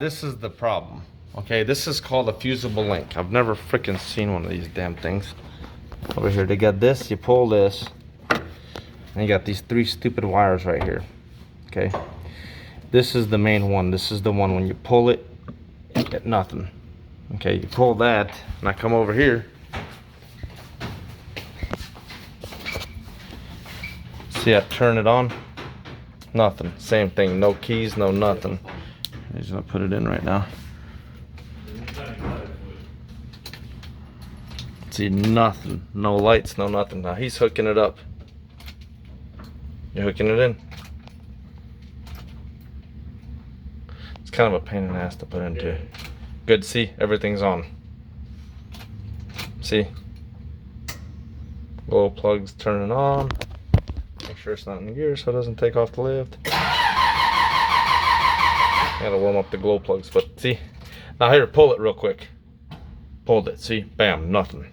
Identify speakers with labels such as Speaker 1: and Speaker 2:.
Speaker 1: This is the problem. Okay, this is called a fusible link. I've never freaking seen one of these damn things. Over here, they got this, you pull this, and you got these three stupid wires right here. Okay, this is the main one. This is the one when you pull it, you get nothing. Okay, you pull that, and I come over here. See, I turn it on, nothing. Same thing, no keys, no nothing. I'm just gonna put it in right now. See, nothing, no lights, no nothing. Now he's hooking it up. You're hooking it in. It's kind of a pain in the ass to put into. Good, see, everything's on. See? Glow plugs turning on. Make sure it's not in gear so it doesn't take off the lift. Gotta warm up the glow plugs, but see? Now here, pull it real quick. Pulled it, see? Bam, nothing.